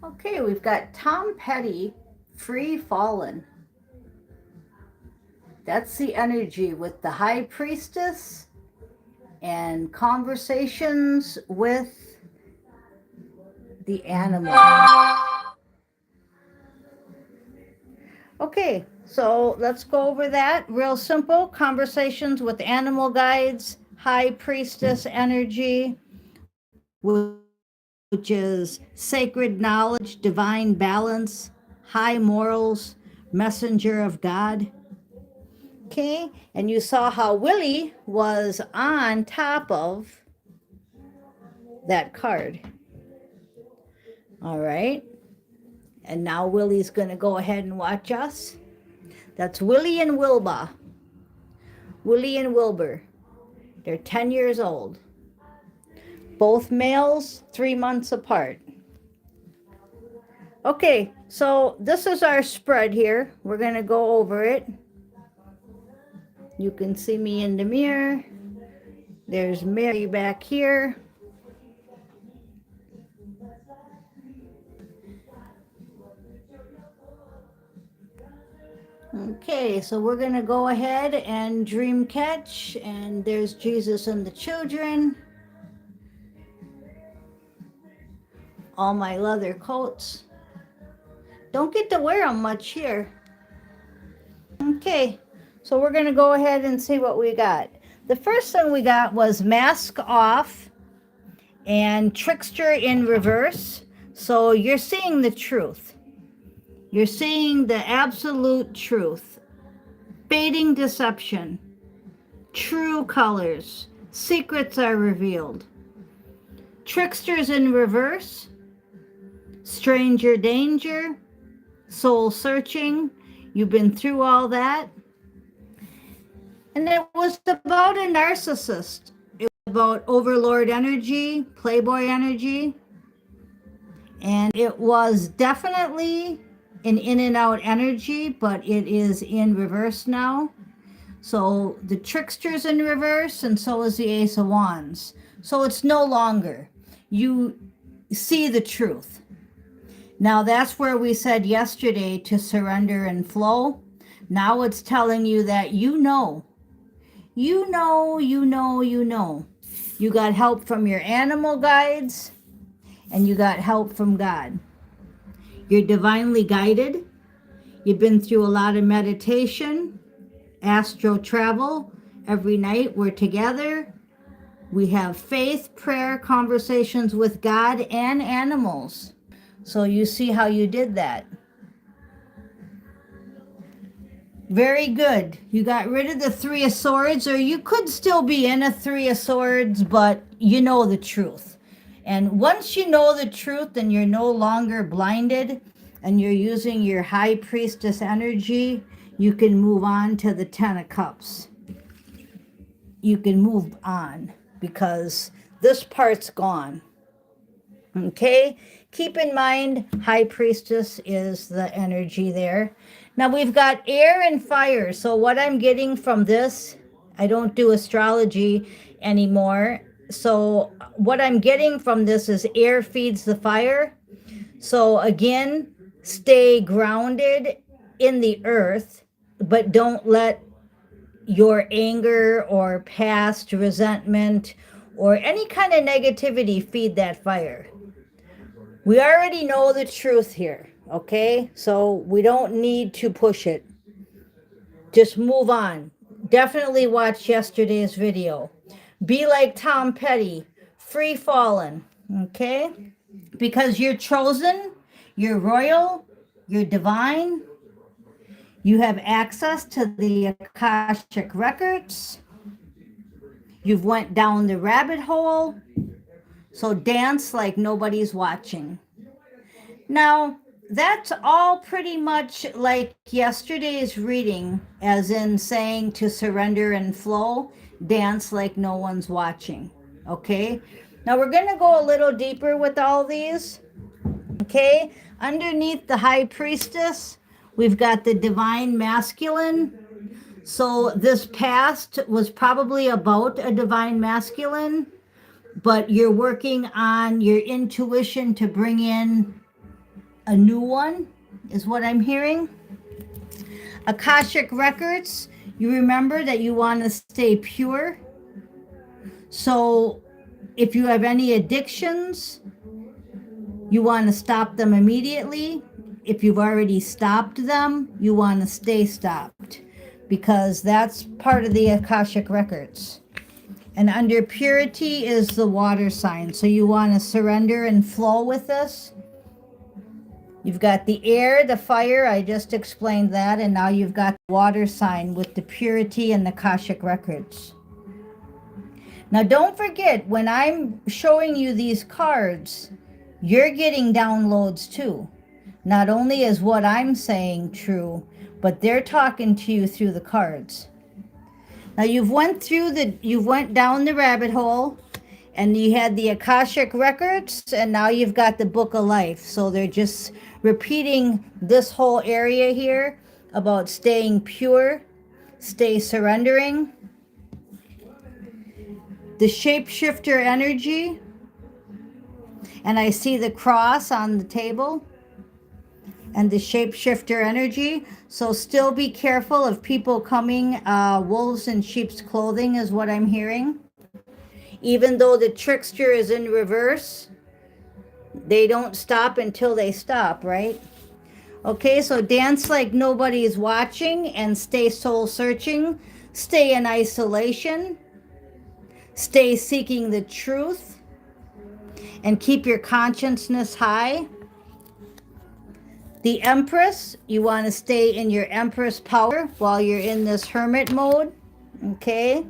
Okay, we've got Tom Petty, Free Fallen. That's the energy with the High Priestess and conversations with the animal. Okay, so let's go over that. Real simple conversations with animal guides, High Priestess energy, which is sacred knowledge, divine balance, high morals, messenger of God. Okay, and you saw how Willie was on top of that card. All right, and now Willie's going to go ahead and watch us. That's Willie and Wilbur. Willie and Wilbur. They're 10 years old. Both males, 3 months apart. Okay, so this is our spread here. We're going to go over it. You can see me in the mirror. There's Mary back here. Okay, so we're going to go ahead and dream catch, and there's Jesus and the children. All my leather coats. Don't get to wear them much here. Okay, so we're going to go ahead and see what we got. The first thing we got was mask off and trickster in reverse. So you're seeing the truth. You're seeing the absolute truth. Baiting deception. True colors. Secrets are revealed. Tricksters in reverse. Stranger danger. Soul searching. You've been through all that. And it was about a narcissist. It was about overlord energy, playboy energy. And it was definitely an in and out energy, but it is in reverse now. So the trickster's in reverse, and so is the Ace of Wands. So it's no longer. You see the truth. Now that's where we said yesterday to surrender and flow. Now it's telling you that you know. You know. You got help from your animal guides, and you got help from God. You're divinely guided. You've been through a lot of meditation, astral travel. Every night we're together. We have faith, prayer, conversations with God and animals. So you see how you did that. Very good. You got rid of the Three of Swords, or you could still be in a Three of Swords, but you know the truth. And once you know the truth and you're no longer blinded and you're using your High Priestess energy, you can move on to the Ten of Cups. You can move on because this part's gone. Okay? Keep in mind, High Priestess is the energy there. Now we've got air and fire. So what I'm getting from this, I don't do astrology anymore. So what I'm getting from this is air feeds the fire. So again, stay grounded in the earth, but don't let your anger or past resentment or any kind of negativity feed that fire. We already know the truth here, okay? So we don't need to push it. Just move on. Definitely watch yesterday's video. Be like Tom Petty, free fallen, okay? Because you're chosen, you're royal, you're divine. You have access to the Akashic records. You've went down the rabbit hole. So dance like nobody's watching. Now, that's all pretty much like yesterday's reading, as in saying to surrender and flow, dance like no one's watching. Okay? Now we're going to go a little deeper with all these. Okay? Underneath the High Priestess, we've got the Divine Masculine. So this past was probably about a Divine Masculine, but you're working on your intuition to bring in a new one, is what I'm hearing. Akashic records, you remember that you want to stay pure. So if you have any addictions, you want to stop them immediately. If you've already stopped them, you want to stay stopped, because that's part of the Akashic records. And under purity is the water sign. So you want to surrender and flow with this. You've got the air, the fire, I just explained that, and now you've got the water sign with the purity and the Akashic records. Now don't forget, when I'm showing you these cards, you're getting downloads too. Not only is what I'm saying true, but they're talking to you through the cards. Now you went down the rabbit hole, and you had the Akashic records, and now you've got the Book of Life. So they're just repeating this whole area here about staying pure, stay surrendering. The shapeshifter energy, and I see the cross on the table, and the shapeshifter energy. So still be careful of people coming wolves in sheep's clothing is what I'm hearing. Even though the trickster is in reverse, they don't stop until they stop, right? Okay, so dance like nobody's watching and stay soul searching. Stay in isolation. Stay seeking the truth. And keep your consciousness high. The Empress, you want to stay in your Empress power while you're in this hermit mode. Okay?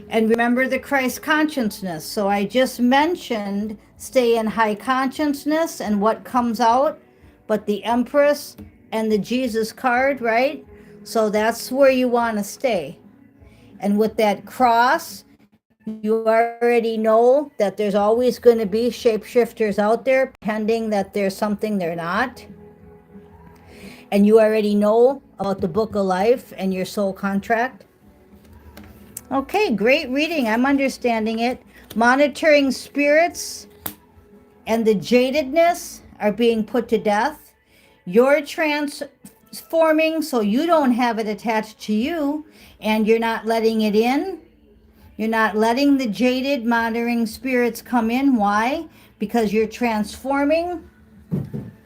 And remember the Christ consciousness. So I just mentioned stay in high consciousness and what comes out, but the Empress and the Jesus card, right? So that's where you want to stay. And with that cross, you already know that there's always going to be shapeshifters out there, pending that there's something they're not. And you already know about the Book of Life and your soul contract. Okay, great reading. I'm understanding it. Monitoring spirits and the jadedness are being put to death. You're transforming so you don't have it attached to you, and you're not letting it in. You're not letting the jaded monitoring spirits come in. Why? Because you're transforming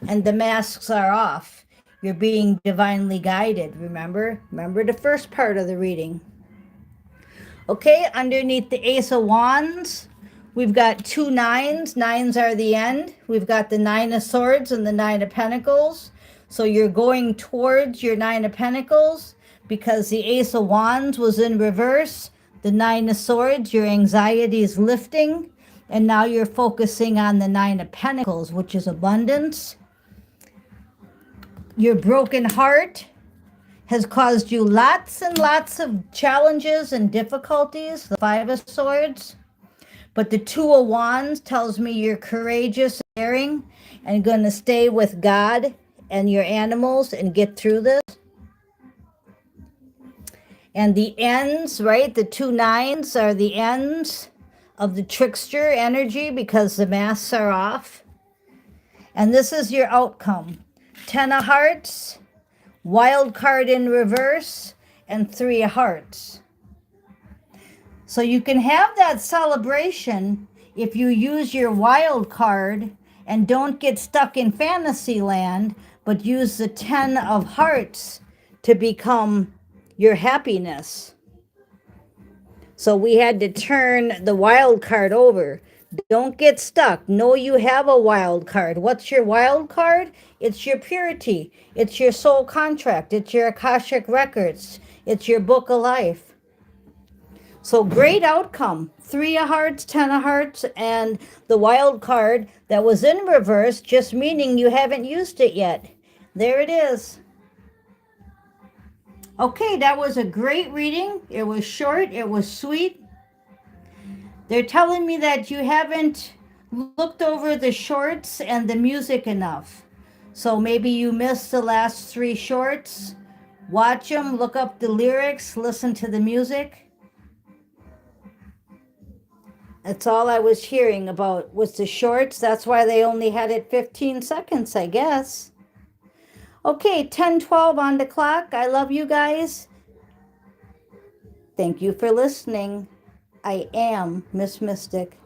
and the masks are off. You're being divinely guided, remember? Remember the first part of the reading. Okay, underneath the Ace of Wands, we've got 2 nines. Nines are the end. We've got the 9 of Swords and the 9 of Pentacles. So you're going towards your 9 of Pentacles because the Ace of Wands was in reverse. The 9 of Swords, your anxiety is lifting. And now you're focusing on the 9 of Pentacles, which is abundance. Your broken heart has caused you lots and lots of challenges and difficulties, the 5 of Swords. But the 2 of Wands tells me you're courageous, daring, and going to stay with God and your animals and get through this. And the ends, right? The 2 nines are the ends of the trickster energy because the masks are off. And this is your outcome. 10 of Hearts, Wild card in reverse, and 3 of Hearts. So you can have that celebration if you use your wild card and don't get stuck in fantasy land, but use the 10 of Hearts to become your happiness. So we had to turn the wild card over. Don't get stuck. Know you have a wild card. What's your wild card? It's your purity. It's your soul contract. It's your Akashic records. It's your Book of Life. So great outcome. 3 of Hearts, 10 of Hearts, and the wild card that was in reverse, just meaning you haven't used it yet. There it is. Okay, that was a great reading. It was short. It was sweet. They're telling me that you haven't looked over the shorts and the music enough. So maybe you missed the last 3 shorts. Watch them, look up the lyrics, listen to the music. That's all I was hearing about was the shorts. That's why they only had it 15 seconds, I guess. Okay, 10:12 on the clock. I love you guys. Thank you for listening. I am Miss Mystic.